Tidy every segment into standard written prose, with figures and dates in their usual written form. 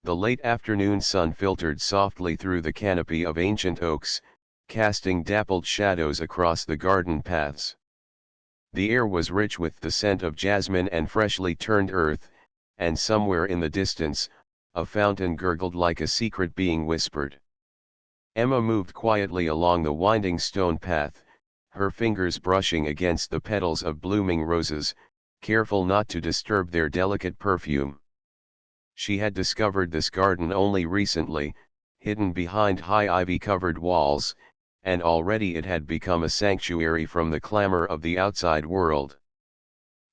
The late afternoon sun filtered softly through the canopy of ancient oaks, casting dappled shadows across the garden paths. The air was rich with the scent of jasmine and freshly turned earth, and somewhere in the distance, a fountain gurgled like a secret being whispered. Emma moved quietly along the winding stone path, her fingers brushing against the petals of blooming roses, careful not to disturb their delicate perfume. She had discovered this garden only recently, hidden behind high ivy-covered walls, and already it had become a sanctuary from the clamor of the outside world.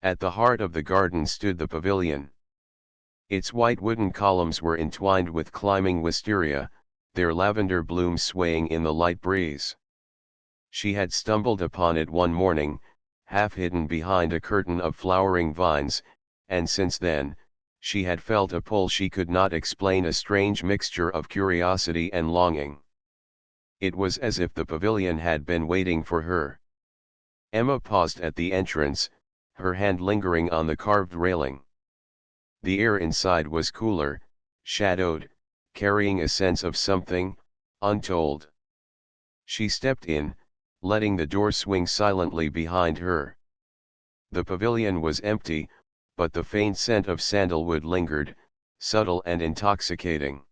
At the heart of the garden stood the pavilion. Its white wooden columns were entwined with climbing wisteria, their lavender blooms swaying in the light breeze. She had stumbled upon it one morning, half hidden behind a curtain of flowering vines, and since then, she had felt a pull she could not explain, a strange mixture of curiosity and longing. It was as if the pavilion had been waiting for her. Emma paused at the entrance, her hand lingering on the carved railing. The air inside was cooler, shadowed, carrying a sense of something untold. She stepped in, letting the door swing silently behind her. The pavilion was empty, but the faint scent of sandalwood lingered, subtle and intoxicating.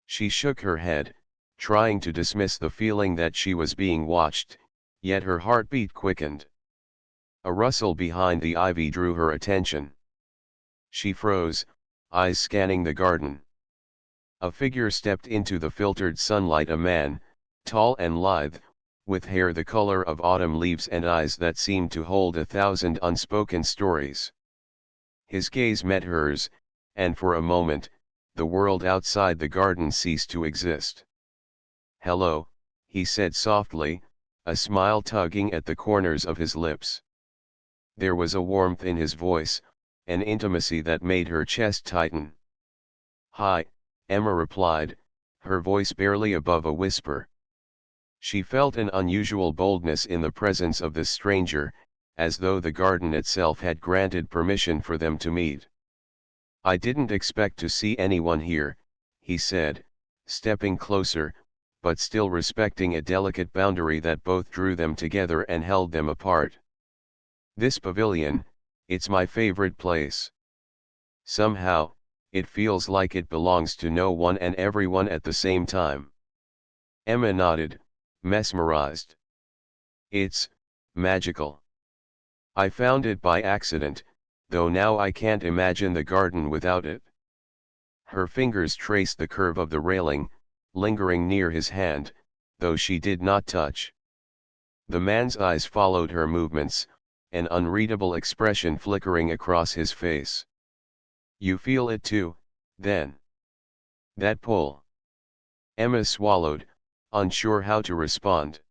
She shook her head, trying to dismiss the feeling that she was being watched, yet her heartbeat quickened. A rustle behind the ivy drew her attention. She froze, eyes scanning the garden. A figure stepped into the filtered sunlight, a man, tall and lithe, with hair the color of autumn leaves and eyes that seemed to hold 1,000 unspoken stories. His gaze met hers, and for a moment, the world outside the garden ceased to exist. "Hello," he said softly, a smile tugging at the corners of his lips. There was a warmth in his voice, an intimacy that made her chest tighten. "Hi," Emma replied, her voice barely above a whisper. She felt an unusual boldness in the presence of this stranger, as though the garden itself had granted permission for them to meet. "I didn't expect to see anyone here," he said, stepping closer, but still respecting a delicate boundary that both drew them together and held them apart. "This pavilion, it's my favorite place. Somehow, it feels like it belongs to no one and everyone at the same time." Emma nodded, mesmerized. "It's magical. I found it by accident, though now I can't imagine the garden without it." Her fingers traced the curve of the railing, lingering near his hand, though she did not touch. The man's eyes followed her movements, an unreadable expression flickering across his face. "You feel it too, then? That pull?" Emma swallowed, unsure how to respond.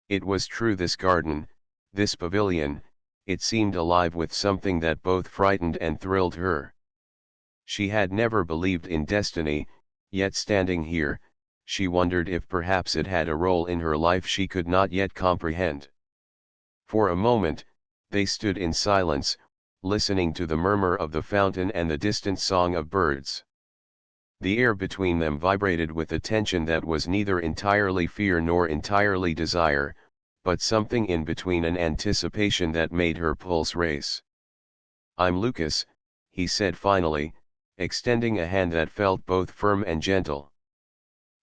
It was true, this garden, this pavilion, it seemed alive with something that both frightened and thrilled her. She had never believed in destiny, yet standing here, she wondered if perhaps it had a role in her life she could not yet comprehend. For a moment, they stood in silence, listening to the murmur of the fountain and the distant song of birds. The air between them vibrated with a tension that was neither entirely fear nor entirely desire, but something in between, an anticipation that made her pulse race. "I'm Lucas," he said finally, extending a hand that felt both firm and gentle.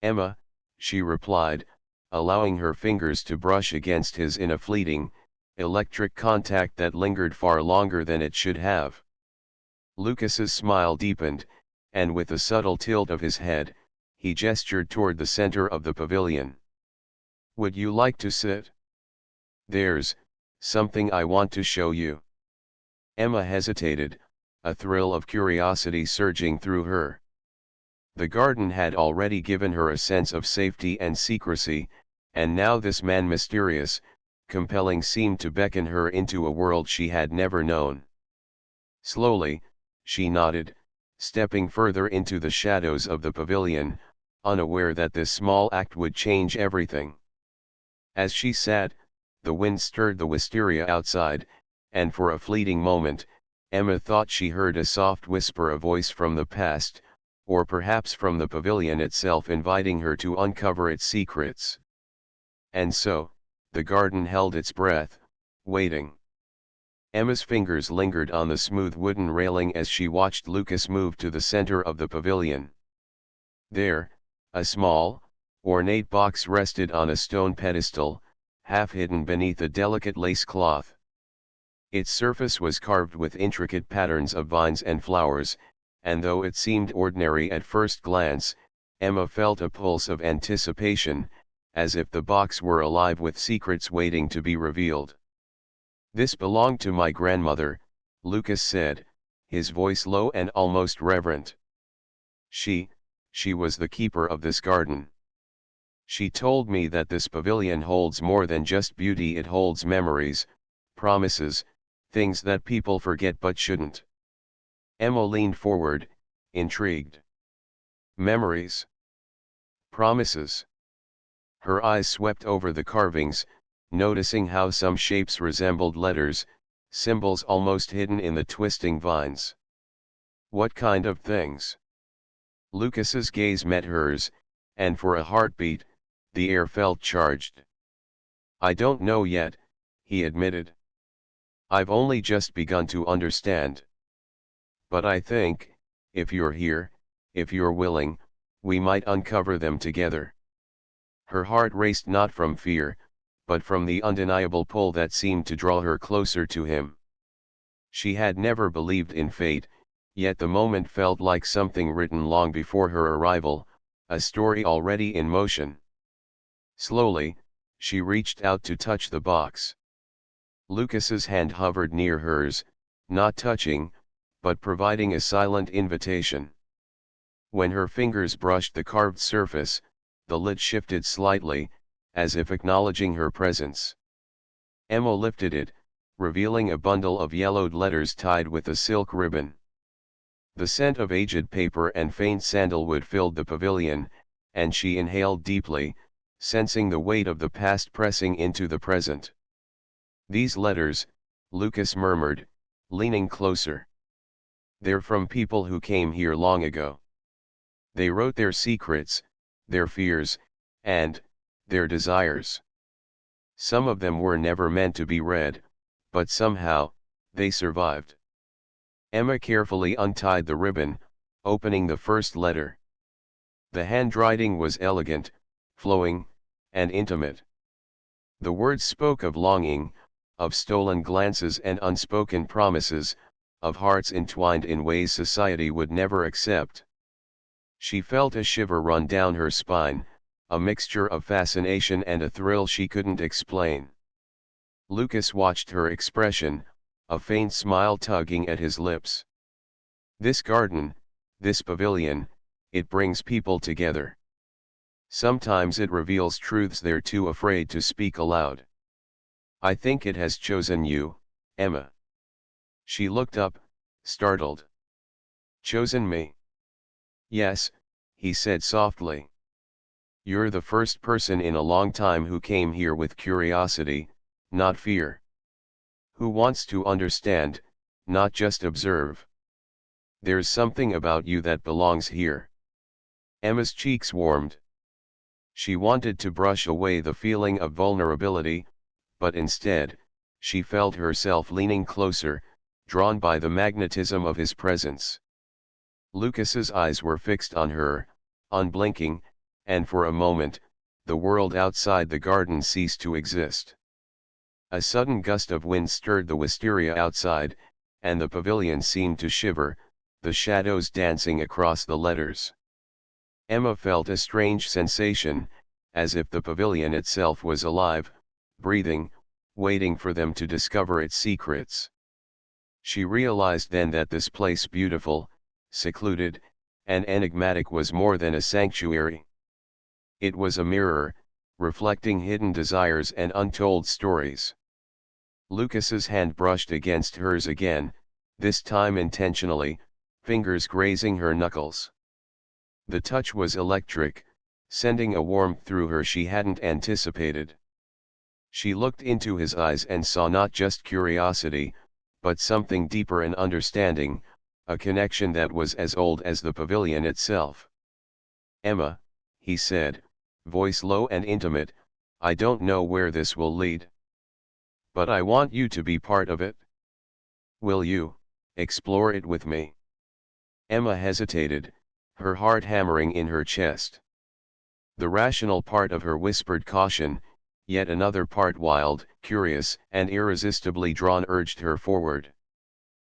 "Emma," she replied, allowing her fingers to brush against his in a fleeting, electric contact that lingered far longer than it should have. Lucas's smile deepened, and with a subtle tilt of his head, he gestured toward the center of the pavilion. "Would you like to sit? There's something I want to show you." Emma hesitated, a thrill of curiosity surging through her. The garden had already given her a sense of safety and secrecy, and now this man, mysterious, compelling, seemed to beckon her into a world she had never known. Slowly, she nodded, stepping further into the shadows of the pavilion, unaware that this small act would change everything. As she sat, the wind stirred the wisteria outside, and for a fleeting moment, Emma thought she heard a soft whisper, a voice from the past, or perhaps from the pavilion itself inviting her to uncover its secrets. And so, the garden held its breath, waiting. Emma's fingers lingered on the smooth wooden railing as she watched Lucas move to the center of the pavilion. There, a small, ornate box rested on a stone pedestal, half hidden beneath a delicate lace cloth. Its surface was carved with intricate patterns of vines and flowers, and though it seemed ordinary at first glance, Emma felt a pulse of anticipation, as if the box were alive with secrets waiting to be revealed. "This belonged to my grandmother," Lucas said, his voice low and almost reverent. She was the keeper of this garden. She told me that this pavilion holds more than just beauty, it holds memories, promises, things that people forget but shouldn't." Emma leaned forward, intrigued. Memories? Promises? Her eyes swept over the carvings, noticing how some shapes resembled letters, symbols almost hidden in the twisting vines. What kind of things? Lucas's gaze met hers, and for a heartbeat, the air felt charged. "I don't know yet," he admitted. "I've only just begun to understand. But I think, if you're here, if you're willing, we might uncover them together." Her heart raced not from fear, but from the undeniable pull that seemed to draw her closer to him. She had never believed in fate, yet the moment felt like something written long before her arrival, a story already in motion. Slowly, she reached out to touch the box. Lucas's hand hovered near hers, not touching, but providing a silent invitation. When her fingers brushed the carved surface, the lid shifted slightly, as if acknowledging her presence. Emma lifted it, revealing a bundle of yellowed letters tied with a silk ribbon. The scent of aged paper and faint sandalwood filled the pavilion, and she inhaled deeply, sensing the weight of the past pressing into the present. "These letters," Lucas murmured, leaning closer. "They're from people who came here long ago. They wrote their secrets, their fears, and their desires. Some of them were never meant to be read, but somehow, they survived." Emma carefully untied the ribbon, opening the first letter. The handwriting was elegant, flowing, and intimate. The words spoke of longing, of stolen glances and unspoken promises, of hearts entwined in ways society would never accept. She felt a shiver run down her spine, a mixture of fascination and a thrill she couldn't explain. Lucas watched her expression, a faint smile tugging at his lips. "This garden, this pavilion, it brings people together. Sometimes it reveals truths they're too afraid to speak aloud. I think it has chosen you, Emma." She looked up, startled. "Chosen me?" "Yes," he said softly. "You're the first person in a long time who came here with curiosity, not fear. Who wants to understand, not just observe. There's something about you that belongs here." Emma's cheeks warmed. She wanted to brush away the feeling of vulnerability, but instead, she felt herself leaning closer, drawn by the magnetism of his presence. Lucas's eyes were fixed on her, unblinking, and for a moment, the world outside the garden ceased to exist. A sudden gust of wind stirred the wisteria outside, and the pavilion seemed to shiver, the shadows dancing across the letters. Emma felt a strange sensation, as if the pavilion itself was alive, breathing, waiting for them to discover its secrets. She realized then that this place, beautiful, secluded, and enigmatic, was more than a sanctuary. It was a mirror, reflecting hidden desires and untold stories. Lucas's hand brushed against hers again, this time intentionally, fingers grazing her knuckles. The touch was electric, sending a warmth through her she hadn't anticipated. She looked into his eyes and saw not just curiosity, but something deeper, an understanding, a connection that was as old as the pavilion itself. "Emma," he said, voice low and intimate, "I don't know where this will lead. But I want you to be part of it. Will you explore it with me?" Emma hesitated, her heart hammering in her chest. The rational part of her whispered caution, yet another part wild, curious, and irresistibly drawn urged her forward.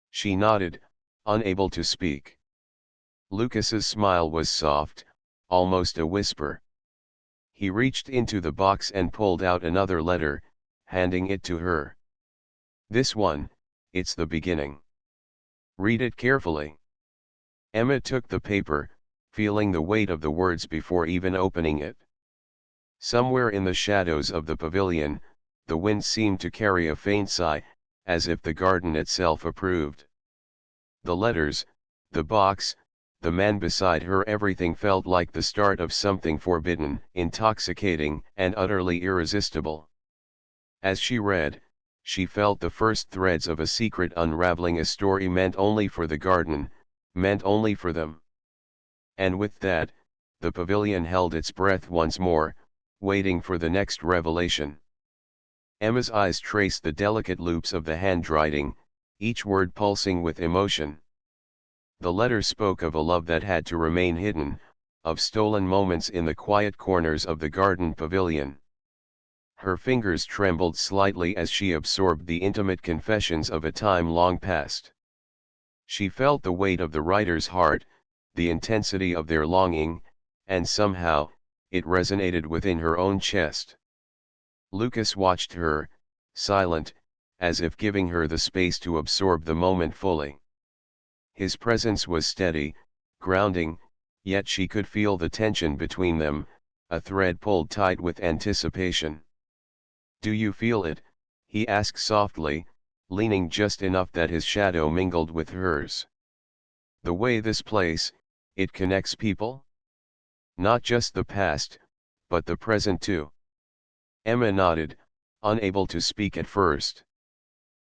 She nodded, unable to speak. Lucas's smile was soft, almost a whisper. He reached into the box and pulled out another letter, handing it to her. "This one, it's the beginning. Read it carefully." Emma took the paper, feeling the weight of the words before even opening it. Somewhere in the shadows of the pavilion, the wind seemed to carry a faint sigh, as if the garden itself approved. The letters, the box, the man beside her, everything felt like the start of something forbidden, intoxicating, and utterly irresistible. As she read, she felt the first threads of a secret unraveling, a story meant only for the garden, meant only for them. And with that, the pavilion held its breath once more, waiting for the next revelation. Emma's eyes traced the delicate loops of the handwriting, each word pulsing with emotion. The letter spoke of a love that had to remain hidden, of stolen moments in the quiet corners of the garden pavilion. Her fingers trembled slightly as she absorbed the intimate confessions of a time long past. She felt the weight of the writer's heart, the intensity of their longing, and somehow, it resonated within her own chest. Lucas watched her, silent, as if giving her the space to absorb the moment fully. His presence was steady, grounding, yet she could feel the tension between them, a thread pulled tight with anticipation. "Do you feel it?" he asked softly, leaning just enough that his shadow mingled with hers. "The way this place, it connects people? Not just the past, but the present too." Emma nodded, unable to speak at first.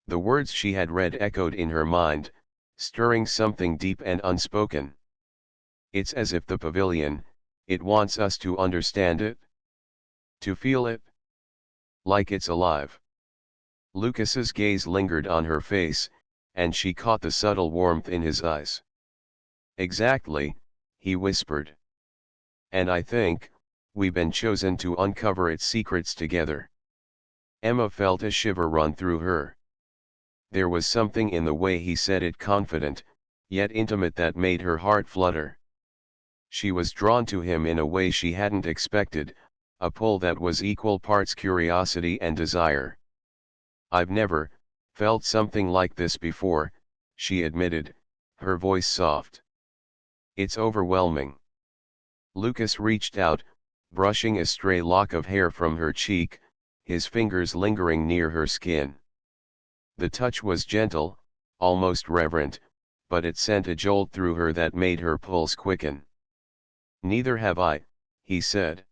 The words she had read echoed in her mind, stirring something deep and unspoken. "It's as if the pavilion, it wants us to understand it? To feel it? Like it's alive." Lucas's gaze lingered on her face, and she caught the subtle warmth in his eyes. "Exactly," he whispered. "And I think, we've been chosen to uncover its secrets together." Emma felt a shiver run through her. There was something in the way he said it, confident, yet intimate, that made her heart flutter. She was drawn to him in a way she hadn't expected, a pull that was equal parts curiosity and desire. "I've never felt something like this before," she admitted, her voice soft. "It's overwhelming." Lucas reached out, brushing a stray lock of hair from her cheek, his fingers lingering near her skin. The touch was gentle, almost reverent, but it sent a jolt through her that made her pulse quicken. "Neither have I," he said.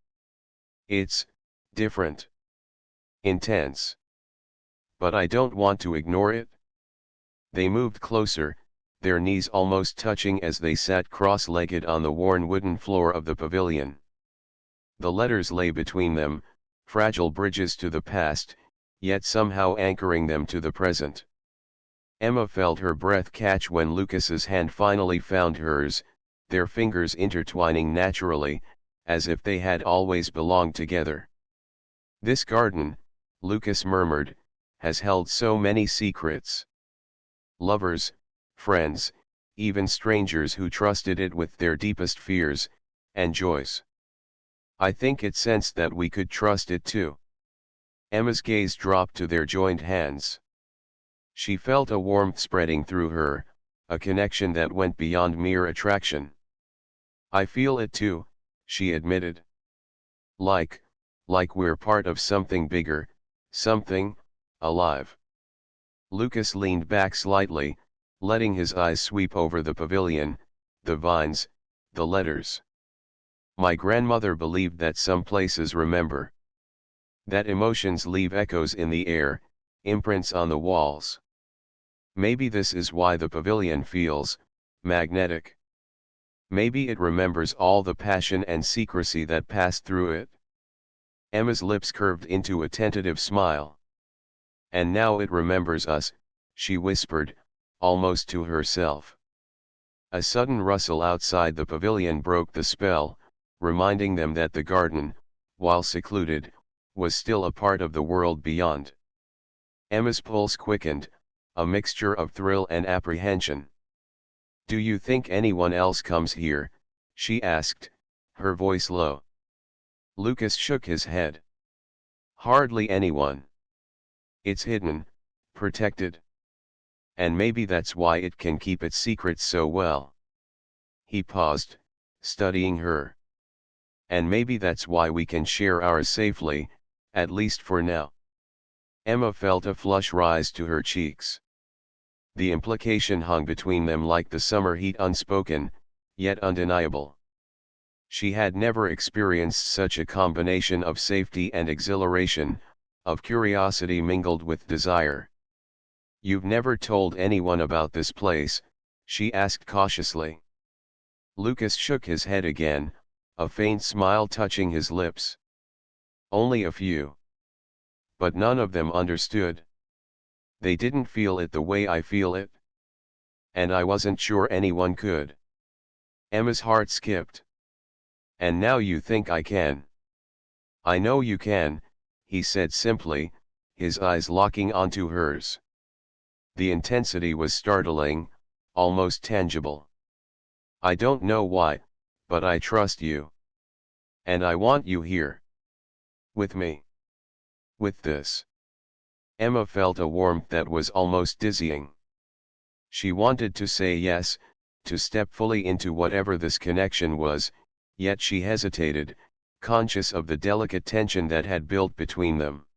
"It's different. Intense. But I don't want to ignore it." They moved closer, their knees almost touching as they sat cross-legged on the worn wooden floor of the pavilion. The letters lay between them, fragile bridges to the past, yet somehow anchoring them to the present. Emma felt her breath catch when Lucas's hand finally found hers, their fingers intertwining naturally, as if they had always belonged together. "This garden," Lucas murmured, "has held so many secrets. Lovers, friends, even strangers who trusted it with their deepest fears and joys. I think it sensed that we could trust it too." Emma's gaze dropped to their joined hands. She felt a warmth spreading through her, a connection that went beyond mere attraction. "I feel it too," she admitted. Like we're part of something bigger, something alive." Lucas leaned back slightly, letting his eyes sweep over the pavilion, the vines, the letters. "My grandmother believed that some places remember. That emotions leave echoes in the air, imprints on the walls. Maybe this is why the pavilion feels magnetic. Maybe it remembers all the passion and secrecy that passed through it. Emma's lips curved into a tentative smile. And now it remembers us, she whispered, almost to herself. A sudden rustle outside the pavilion broke the spell, reminding them that the garden, while secluded, was still a part of the world beyond. Emma's pulse quickened, a mixture of thrill and apprehension. "Do you think anyone else comes here?" she asked, her voice low. Lucas shook his head. "Hardly anyone. It's hidden, protected. And maybe that's why it can keep its secrets so well." He paused, studying her. "And maybe that's why we can share ours safely, at least for now." Emma felt a flush rise to her cheeks. The implication hung between them like the summer heat, unspoken, yet undeniable. She had never experienced such a combination of safety and exhilaration, of curiosity mingled with desire. "You've never told anyone about this place?" she asked cautiously. Lucas shook his head again, a faint smile touching his lips. "Only a few. But none of them understood. They didn't feel it the way I feel it. And I wasn't sure anyone could." Emma's heart skipped. "And now you think I can?" "I know you can," he said simply, his eyes locking onto hers. The intensity was startling, almost tangible. "I don't know why, but I trust you. And I want you here. With me. With this." Emma felt a warmth that was almost dizzying. She wanted to say yes, to step fully into whatever this connection was, yet she hesitated, conscious of the delicate tension that had built between them.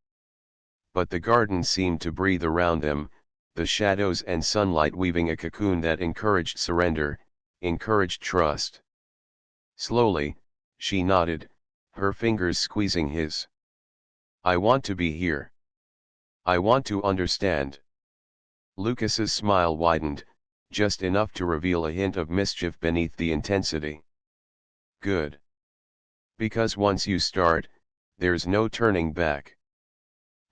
But the garden seemed to breathe around them, the shadows and sunlight weaving a cocoon that encouraged surrender, encouraged trust. Slowly, she nodded, her fingers squeezing his. "I want to be here. I want to understand." Lucas's smile widened, just enough to reveal a hint of mischief beneath the intensity. "Good. Because once you start, there's no turning back."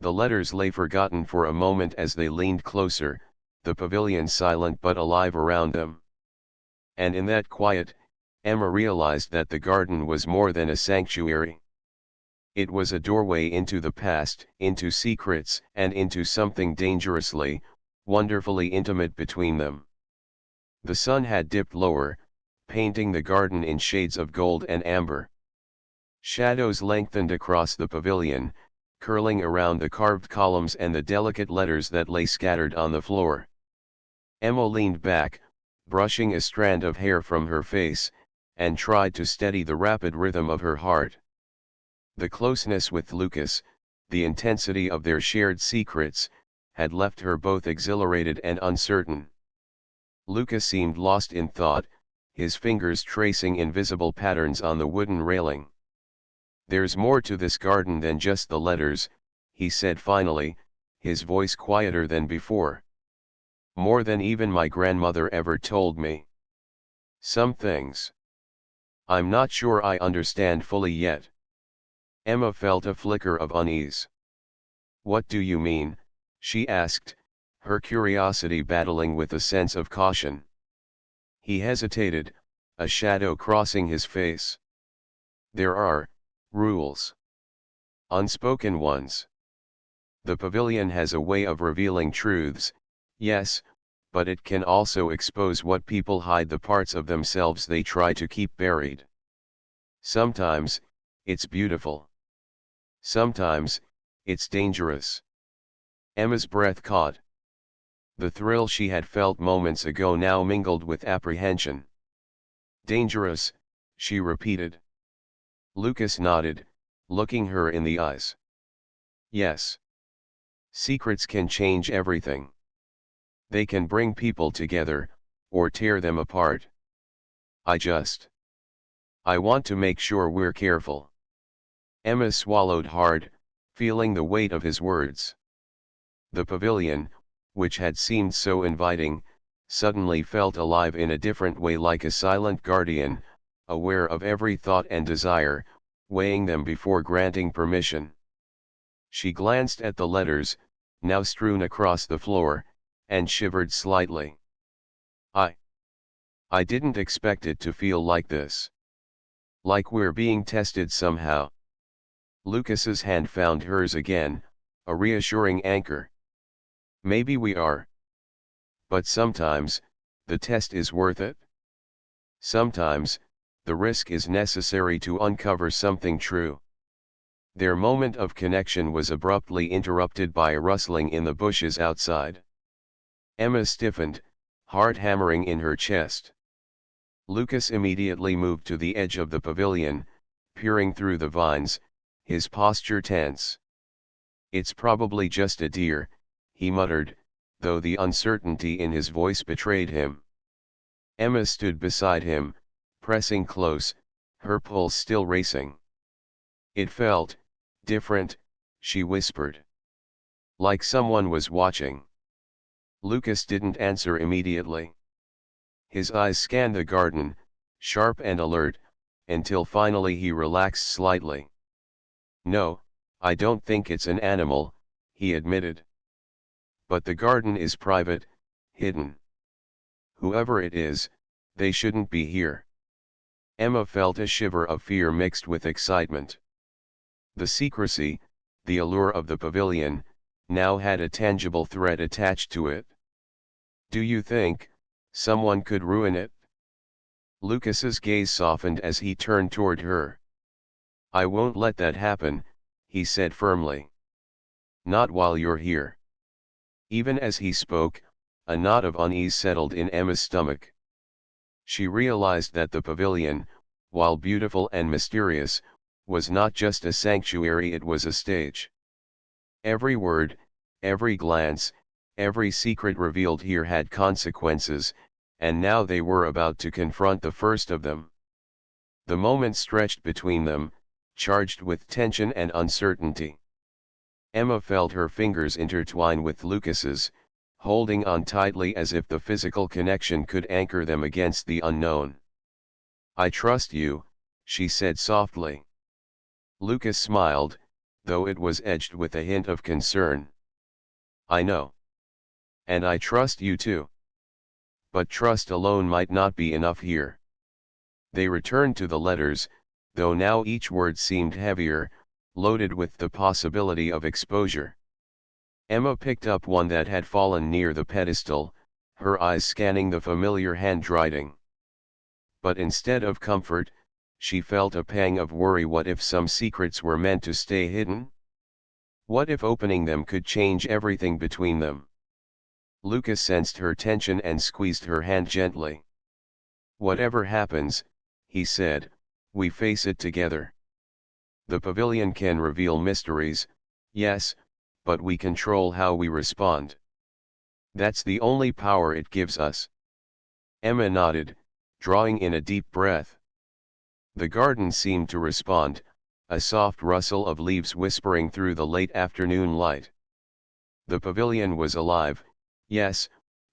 The letters lay forgotten for a moment as they leaned closer, the pavilion silent but alive around them. And in that quiet, Emma realized that the garden was more than a sanctuary. It was a doorway into the past, into secrets, and into something dangerously, wonderfully intimate between them. The sun had dipped lower, painting the garden in shades of gold and amber. Shadows lengthened across the pavilion, curling around the carved columns and the delicate letters that lay scattered on the floor. Emma leaned back, brushing a strand of hair from her face, and tried to steady the rapid rhythm of her heart. The closeness with Lucas, the intensity of their shared secrets, had left her both exhilarated and uncertain. Lucas seemed lost in thought, his fingers tracing invisible patterns on the wooden railing. "There's more to this garden than just the letters," he said finally, his voice quieter than before. "More than even my grandmother ever told me. Some things I'm not sure I understand fully yet." Emma felt a flicker of unease. "What do you mean?" she asked, her curiosity battling with a sense of caution. He hesitated, a shadow crossing his face. "There are rules. Unspoken ones. The pavilion has a way of revealing truths, yes, but it can also expose what people hide, the parts of themselves they try to keep buried. Sometimes, it's beautiful. Sometimes, it's dangerous." Emma's breath caught. The thrill she had felt moments ago now mingled with apprehension. "Dangerous," she repeated. Lucas nodded, looking her in the eyes. "Yes. Secrets can change everything. They can bring people together, or tear them apart. I want to make sure we're careful." Emma swallowed hard, feeling the weight of his words. The pavilion, which had seemed so inviting, suddenly felt alive in a different way, like a silent guardian, aware of every thought and desire, weighing them before granting permission. She glanced at the letters, now strewn across the floor, and shivered slightly. I didn't expect it to feel like this. Like we're being tested somehow. Lucas's hand found hers again, a reassuring anchor. Maybe we are. But sometimes, the test is worth it. Sometimes, the risk is necessary to uncover something true. Their moment of connection was abruptly interrupted by a rustling in the bushes outside. Emma stiffened, heart hammering in her chest. Lucas immediately moved to the edge of the pavilion, peering through the vines, his posture tense. "It's probably just a deer," he muttered, though the uncertainty in his voice betrayed him. Emma stood beside him, pressing close, her pulse still racing. "It felt different," she whispered. "Like someone was watching." Lucas didn't answer immediately. His eyes scanned the garden, sharp and alert, until finally he relaxed slightly. "No, I don't think it's an animal," he admitted. "But the garden is private, hidden. Whoever it is, they shouldn't be here." Emma felt a shiver of fear mixed with excitement. The secrecy, the allure of the pavilion, now had a tangible threat attached to it. "Do you think someone could ruin it?" Lucas's gaze softened as he turned toward her. "I won't let that happen," he said firmly. "Not while you're here." Even as he spoke, a knot of unease settled in Emma's stomach. She realized that the pavilion, while beautiful and mysterious, was not just a sanctuary, it was a stage. Every word, every glance, every secret revealed here had consequences, and now they were about to confront the first of them. The moment stretched between them, charged with tension and uncertainty. Emma felt her fingers intertwine with Lucas's, holding on tightly as if the physical connection could anchor them against the unknown. "I trust you," she said softly. Lucas smiled, though it was edged with a hint of concern. "I know. And I trust you too. But trust alone might not be enough here." They returned to the letters, though now each word seemed heavier, loaded with the possibility of exposure. Emma picked up one that had fallen near the pedestal, her eyes scanning the familiar handwriting. But instead of comfort, she felt a pang of worry. What if some secrets were meant to stay hidden? What if opening them could change everything between them? Lucas sensed her tension and squeezed her hand gently. "Whatever happens," he said, "we face it together. The pavilion can reveal mysteries, yes, but we control how we respond. That's the only power it gives us." Emma nodded, drawing in a deep breath. The garden seemed to respond, a soft rustle of leaves whispering through the late afternoon light. The pavilion was alive, yes,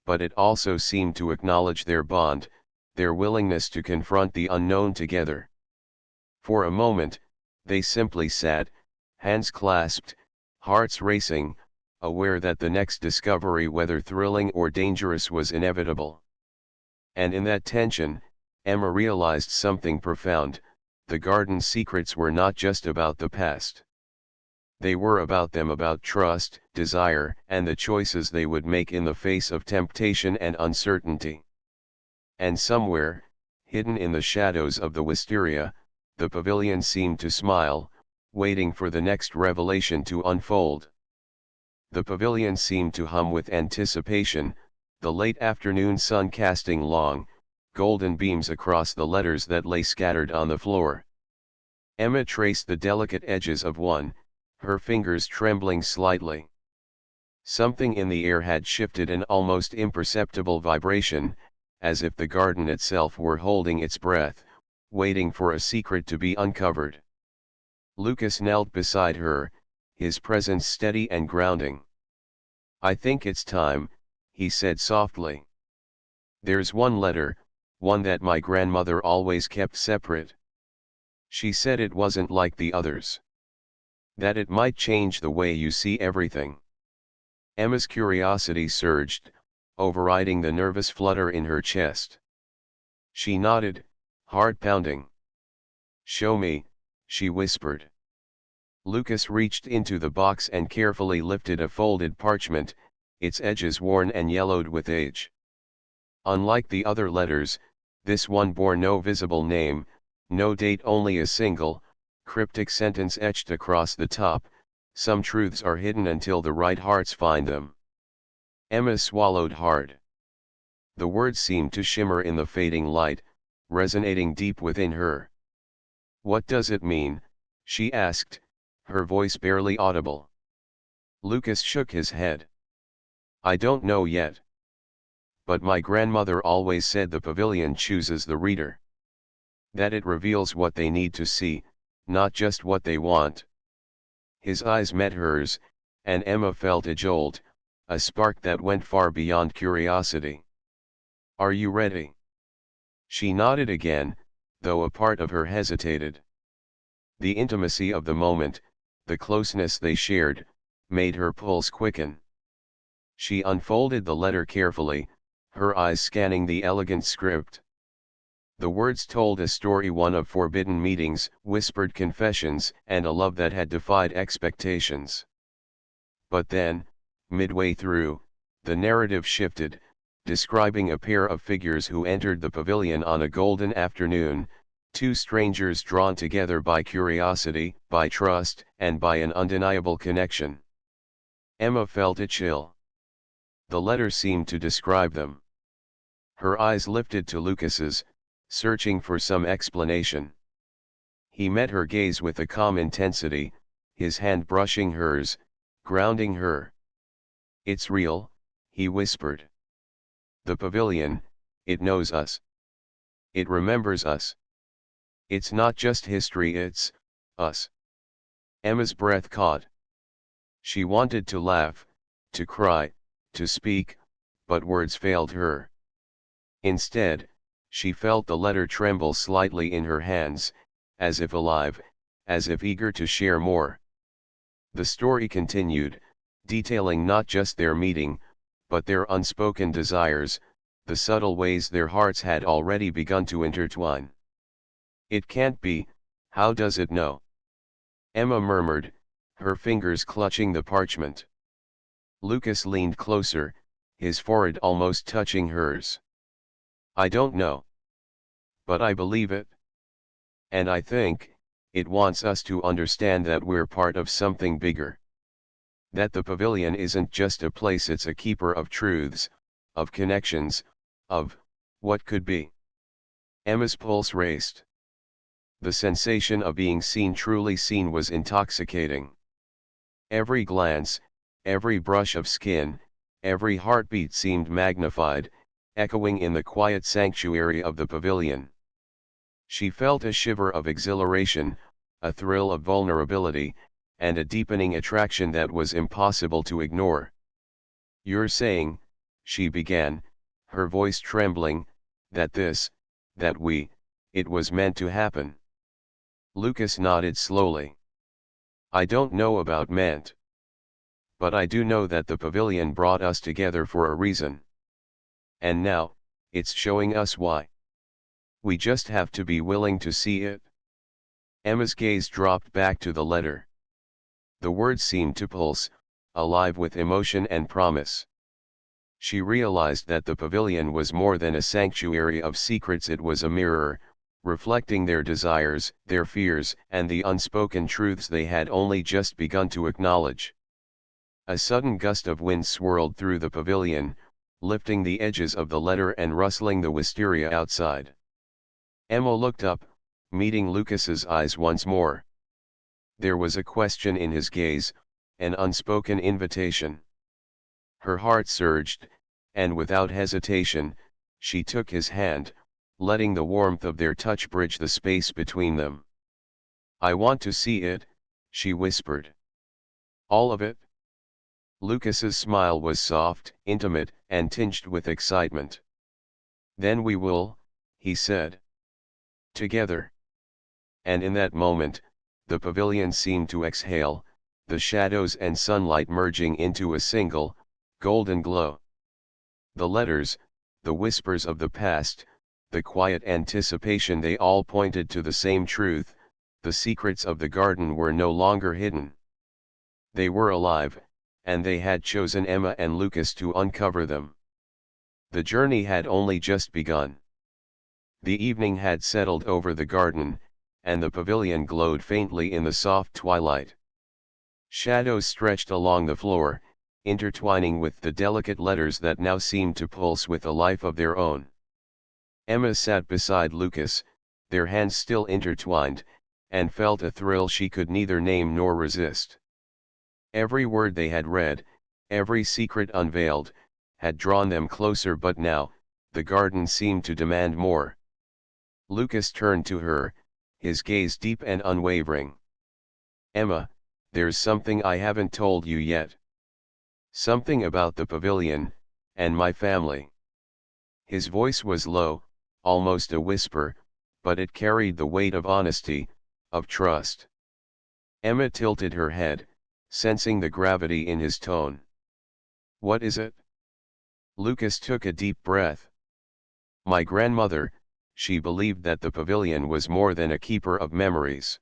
but it also seemed to acknowledge their bond, their willingness to confront the unknown together. For a moment, they simply sat, hands clasped, hearts racing, aware that the next discovery, whether thrilling or dangerous, was inevitable. And in that tension, Emma realized something profound: the garden's secrets were not just about the past. They were about them, about trust, desire, and the choices they would make in the face of temptation and uncertainty. And somewhere, hidden in the shadows of the wisteria, the pavilion seemed to smile, waiting for the next revelation to unfold. The pavilion seemed to hum with anticipation, the late afternoon sun casting long, golden beams across the letters that lay scattered on the floor. Emma traced the delicate edges of one, her fingers trembling slightly. Something in the air had shifted, an almost imperceptible vibration, as if the garden itself were holding its breath, waiting for a secret to be uncovered. Lucas knelt beside her, his presence steady and grounding. "I think it's time," he said softly. There's one letter, one that my grandmother always kept separate. She said it wasn't like the others. That it might change the way you see everything. Emma's curiosity surged, overriding the nervous flutter in her chest. She nodded, heart pounding. "Show me," she whispered. Lucas reached into the box and carefully lifted a folded parchment, its edges worn and yellowed with age. Unlike the other letters, this one bore no visible name, no date, only a single, cryptic sentence etched across the top: "Some truths are hidden until the right hearts find them." Emma swallowed hard. The words seemed to shimmer in the fading light, resonating deep within her. "What does it mean?" she asked, her voice barely audible. Lucas shook his head. "I don't know yet. But my grandmother always said the pavilion chooses the reader. That it reveals what they need to see, not just what they want." His eyes met hers, and Emma felt a jolt, a spark that went far beyond curiosity. "Are you ready?" She nodded again, though a part of her hesitated. The intimacy of the moment, the closeness they shared, made her pulse quicken. She unfolded the letter carefully, her eyes scanning the elegant script. The words told a story, one of forbidden meetings, whispered confessions, and a love that had defied expectations. But then, midway through, the narrative shifted, describing a pair of figures who entered the pavilion on a golden afternoon, two strangers drawn together by curiosity, by trust, and by an undeniable connection. Emma felt a chill. The letter seemed to describe them. Her eyes lifted to Lucas's, searching for some explanation. He met her gaze with a calm intensity, his hand brushing hers, grounding her. "It's real," he whispered. "The pavilion, it knows us. It remembers us. It's not just history, it's us." Emma's breath caught. She wanted to laugh, to cry, to speak, but words failed her. Instead, she felt the letter tremble slightly in her hands, as if alive, as if eager to share more. The story continued, detailing not just their meeting, but their unspoken desires, the subtle ways their hearts had already begun to intertwine. "It can't be, how does it know?" Emma murmured, her fingers clutching the parchment. Lucas leaned closer, his forehead almost touching hers. "I don't know. But I believe it. And I think, it wants us to understand that we're part of something bigger. That the pavilion isn't just a place, it's a keeper of truths, of connections, of what could be." Emma's pulse raced. The sensation of being seen, truly seen, was intoxicating. Every glance, every brush of skin, every heartbeat seemed magnified, echoing in the quiet sanctuary of the pavilion. She felt a shiver of exhilaration, a thrill of vulnerability, and a deepening attraction that was impossible to ignore. "You're saying," she began, her voice trembling, "that it was meant to happen?" Lucas nodded slowly. "I don't know about meant. But I do know that the pavilion brought us together for a reason. And now, it's showing us why. We just have to be willing to see it." Emma's gaze dropped back to the letter. The words seemed to pulse, alive with emotion and promise. She realized that the pavilion was more than a sanctuary of secrets, it was a mirror, reflecting their desires, their fears, and the unspoken truths they had only just begun to acknowledge. A sudden gust of wind swirled through the pavilion, lifting the edges of the letter and rustling the wisteria outside. Emma looked up, meeting Lucas's eyes once more. There was a question in his gaze, an unspoken invitation. Her heart surged, and without hesitation, she took his hand, letting the warmth of their touch bridge the space between them. "I want to see it," she whispered. "All of it?" Lucas's smile was soft, intimate, and tinged with excitement. Then we will, he said. Together. And in that moment, the pavilion seemed to exhale, the shadows and sunlight merging into a single, golden glow. The letters, the whispers of the past, the quiet anticipation, they all pointed to the same truth: the secrets of the garden were no longer hidden. They were alive, and they had chosen Emma and Lucas to uncover them. The journey had only just begun. The evening had settled over the garden, and the pavilion glowed faintly in the soft twilight. Shadows stretched along the floor, intertwining with the delicate letters that now seemed to pulse with a life of their own. Emma sat beside Lucas, their hands still intertwined, and felt a thrill she could neither name nor resist. Every word they had read, every secret unveiled, had drawn them closer, but now, the garden seemed to demand more. Lucas turned to her, his gaze deep and unwavering. "Emma, there's something I haven't told you yet. Something about the pavilion, and my family." His voice was low, almost a whisper, but it carried the weight of honesty, of trust. Emma tilted her head, sensing the gravity in his tone. "What is it?" Lucas took a deep breath. "My grandmother, she believed that the pavilion was more than a keeper of memories.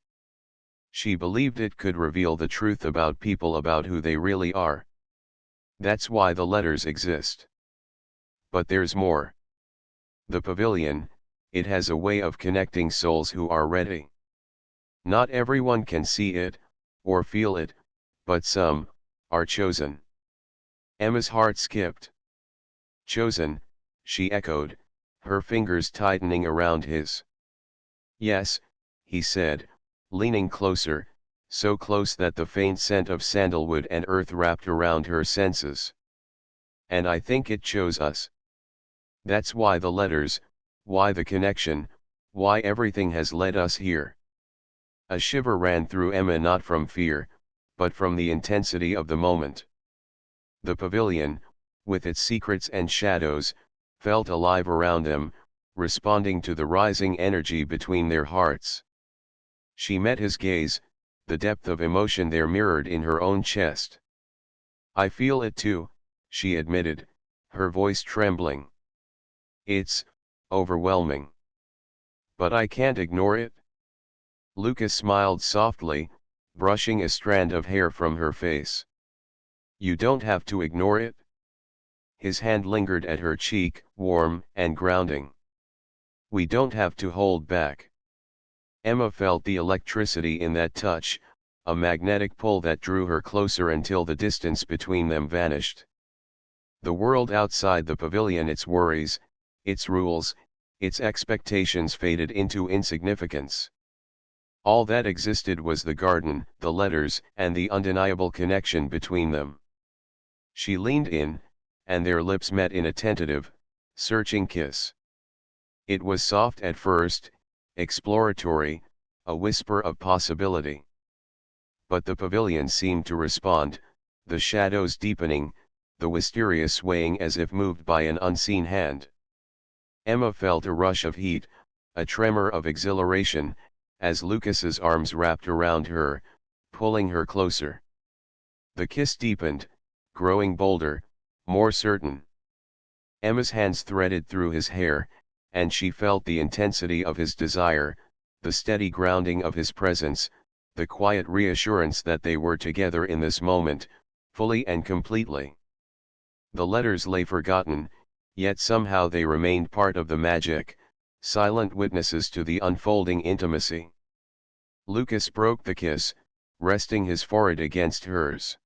She believed it could reveal the truth about people, about who they really are. That's why the letters exist. But there's more. The pavilion, it has a way of connecting souls who are ready. Not everyone can see it, or feel it, but some are chosen." Emma's heart skipped. "Chosen," she echoed, her fingers tightening around his. "Yes," he said, leaning closer, so close that the faint scent of sandalwood and earth wrapped around her senses. "And I think it chose us. That's why the letters, why the connection, why everything has led us here." A shiver ran through Emma, not from fear, but from the intensity of the moment. The pavilion, with its secrets and shadows, felt alive around them, responding to the rising energy between their hearts. She met his gaze, the depth of emotion there mirrored in her own chest. "I feel it too," she admitted, her voice trembling. "It's overwhelming. But I can't ignore it." Lucas smiled softly, brushing a strand of hair from her face. "You don't have to ignore it." His hand lingered at her cheek, warm and grounding. "We don't have to hold back." Emma felt the electricity in that touch, a magnetic pull that drew her closer until the distance between them vanished. The world outside the pavilion, its worries, its rules, its expectations faded into insignificance. All that existed was the garden, the letters, and the undeniable connection between them. She leaned in, and their lips met in a tentative, searching kiss. It was soft at first, exploratory, a whisper of possibility. But the pavilion seemed to respond, the shadows deepening, the wisteria swaying as if moved by an unseen hand. Emma felt a rush of heat, a tremor of exhilaration, as Lucas's arms wrapped around her, pulling her closer. The kiss deepened, growing bolder, more certain. Emma's hands threaded through his hair, and she felt the intensity of his desire, the steady grounding of his presence, the quiet reassurance that they were together in this moment, fully and completely. The letters lay forgotten, yet somehow they remained part of the magic, silent witnesses to the unfolding intimacy. Lucas broke the kiss, resting his forehead against hers.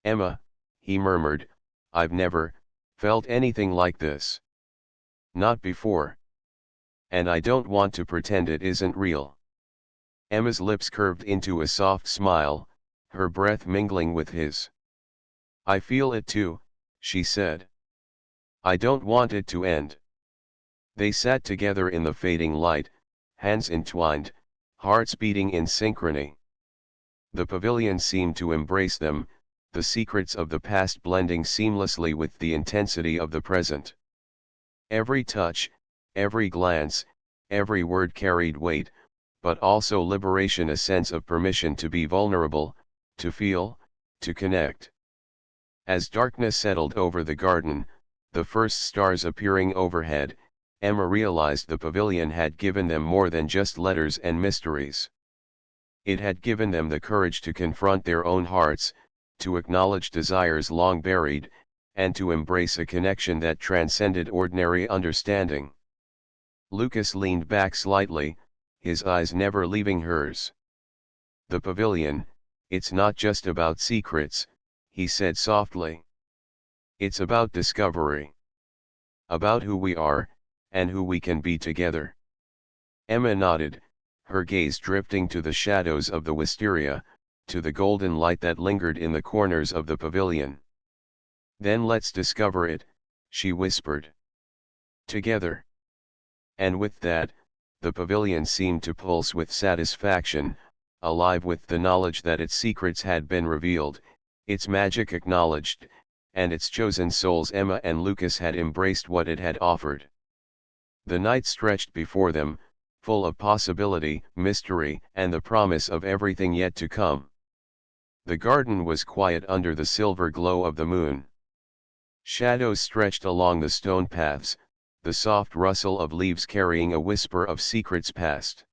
"Emma," he murmured, "I've never felt anything like this. Not before. And I don't want to pretend it isn't real." Emma's lips curved into a soft smile, her breath mingling with his. "I feel it too," she said. "I don't want it to end." They sat together in the fading light, hands entwined, hearts beating in synchrony. The pavilion seemed to embrace them, the secrets of the past blending seamlessly with the intensity of the present. Every touch, every glance, every word carried weight, but also liberation, a sense of permission to be vulnerable, to feel, to connect. As darkness settled over the garden, the first stars appearing overhead, Emma realized the pavilion had given them more than just letters and mysteries. It had given them the courage to confront their own hearts, to acknowledge desires long buried, and to embrace a connection that transcended ordinary understanding. Lucas leaned back slightly, his eyes never leaving hers. "The pavilion, it's not just about secrets," he said softly. "It's about discovery. About who we are, and who we can be together." Emma nodded, her gaze drifting to the shadows of the wisteria, to the golden light that lingered in the corners of the pavilion. "Then let's discover it," she whispered. "Together." And with that, the pavilion seemed to pulse with satisfaction, alive with the knowledge that its secrets had been revealed, its magic acknowledged, and its chosen souls, Emma and Lucas, had embraced what it had offered. The night stretched before them, full of possibility, mystery, and the promise of everything yet to come. The garden was quiet under the silver glow of the moon. Shadows stretched along the stone paths, the soft rustle of leaves carrying a whisper of secrets past.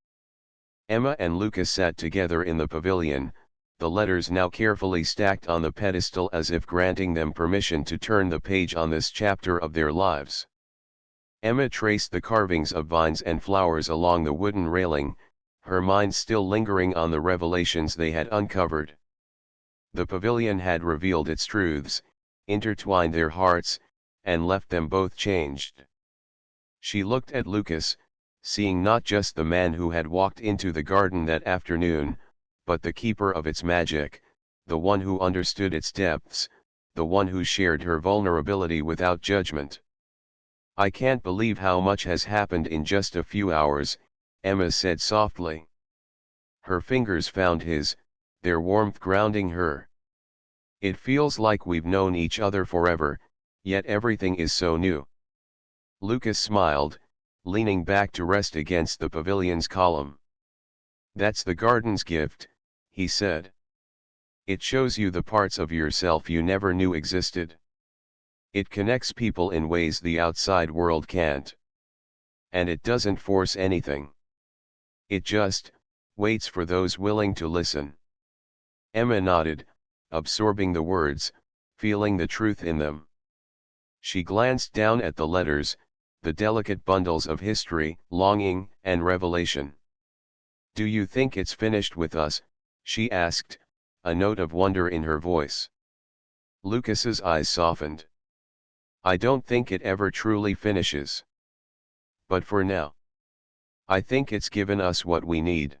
Emma and Lucas sat together in the pavilion, the letters now carefully stacked on the pedestal as if granting them permission to turn the page on this chapter of their lives. Emma traced the carvings of vines and flowers along the wooden railing, her mind still lingering on the revelations they had uncovered. The pavilion had revealed its truths, intertwined their hearts, and left them both changed. She looked at Lucas, seeing not just the man who had walked into the garden that afternoon, but the keeper of its magic, the one who understood its depths, the one who shared her vulnerability without judgment. "I can't believe how much has happened in just a few hours," Emma said softly. Her fingers found his, their warmth grounding her. "It feels like we've known each other forever, yet everything is so new." Lucas smiled, leaning back to rest against the pavilion's column. "That's the garden's gift," he said. "It shows you the parts of yourself you never knew existed. It connects people in ways the outside world can't. And it doesn't force anything. It just waits for those willing to listen." Emma nodded, absorbing the words, feeling the truth in them. She glanced down at the letters, the delicate bundles of history, longing, and revelation. "Do you think it's finished with us?" she asked, a note of wonder in her voice. Lucas's eyes softened. "I don't think it ever truly finishes. But for now, I think it's given us what we need."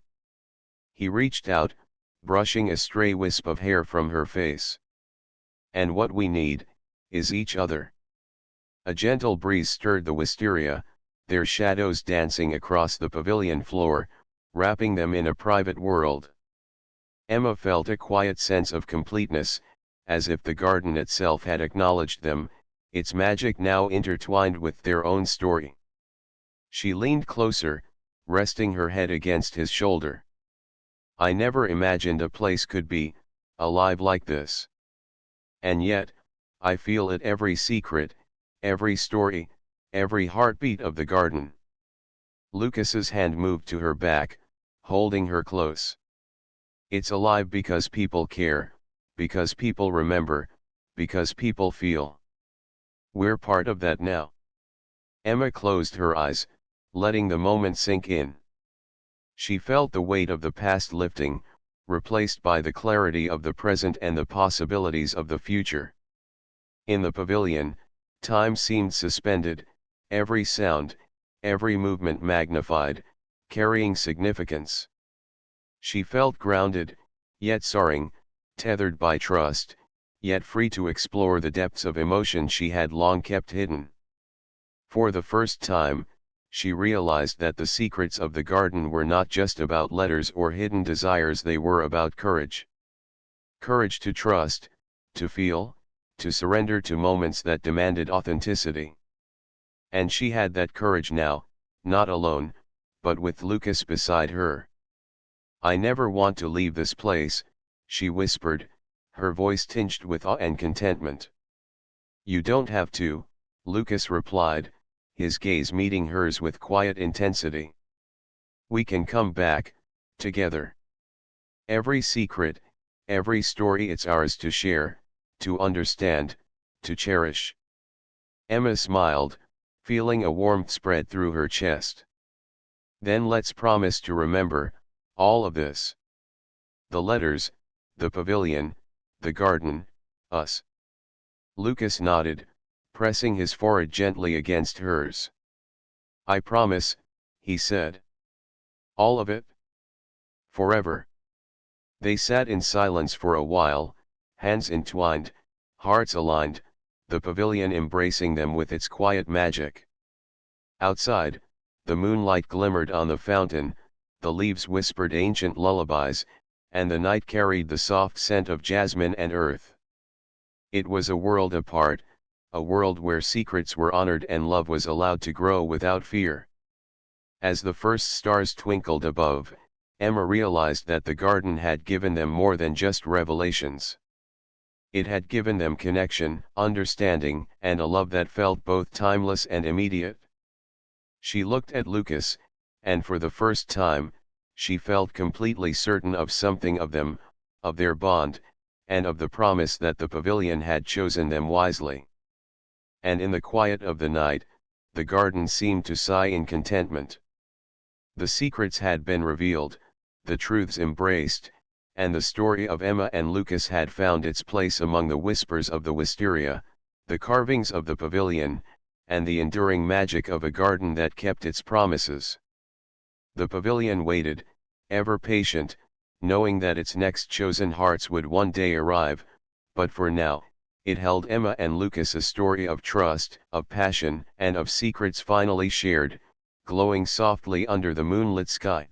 He reached out, brushing a stray wisp of hair from her face. "And what we need is each other." A gentle breeze stirred the wisteria, their shadows dancing across the pavilion floor, wrapping them in a private world. Emma felt a quiet sense of completeness, as if the garden itself had acknowledged them, its magic now intertwined with their own story. She leaned closer, resting her head against his shoulder. "I never imagined a place could be alive like this. And yet, I feel it every secret, every story, every heartbeat of the garden." Lucas's hand moved to her back, holding her close. "It's alive because people care, because people remember, because people feel. We're part of that now." Emma closed her eyes, letting the moment sink in. She felt the weight of the past lifting, replaced by the clarity of the present and the possibilities of the future. In the pavilion, time seemed suspended, every sound, every movement magnified, carrying significance. She felt grounded, yet soaring, tethered by trust, yet free to explore the depths of emotion she had long kept hidden. For the first time, she realized that the secrets of the garden were not just about letters or hidden desires, they were about courage. Courage to trust, to feel, to surrender to moments that demanded authenticity. And she had that courage now, not alone, but with Lucas beside her. "I never want to leave this place," she whispered, her voice tinged with awe and contentment. "You don't have to," Lucas replied, his gaze meeting hers with quiet intensity. "We can come back, together. Every secret, every story, it's ours to share, to understand, to cherish." Emma smiled, feeling a warmth spread through her chest. "Then let's promise to remember all of this. The letters, the pavilion, the garden, us." Lucas nodded, pressing his forehead gently against hers. "I promise," he said. "All of it? Forever." They sat in silence for a while, hands entwined, hearts aligned, the pavilion embracing them with its quiet magic. Outside, the moonlight glimmered on the fountain, the leaves whispered ancient lullabies, and the night carried the soft scent of jasmine and earth. It was a world apart, a world where secrets were honored and love was allowed to grow without fear. As the first stars twinkled above, Emma realized that the garden had given them more than just revelations. It had given them connection, understanding, and a love that felt both timeless and immediate. She looked at Lucas, and for the first time, she felt completely certain of something of them, of their bond, and of the promise that the pavilion had chosen them wisely. And in the quiet of the night, the garden seemed to sigh in contentment. The secrets had been revealed, the truths embraced, and the story of Emma and Lucas had found its place among the whispers of the wisteria, the carvings of the pavilion, and the enduring magic of a garden that kept its promises. The pavilion waited, ever patient, knowing that its next chosen hearts would one day arrive, but for now, it held Emma and Lucas, a story of trust, of passion, and of secrets finally shared, glowing softly under the moonlit sky.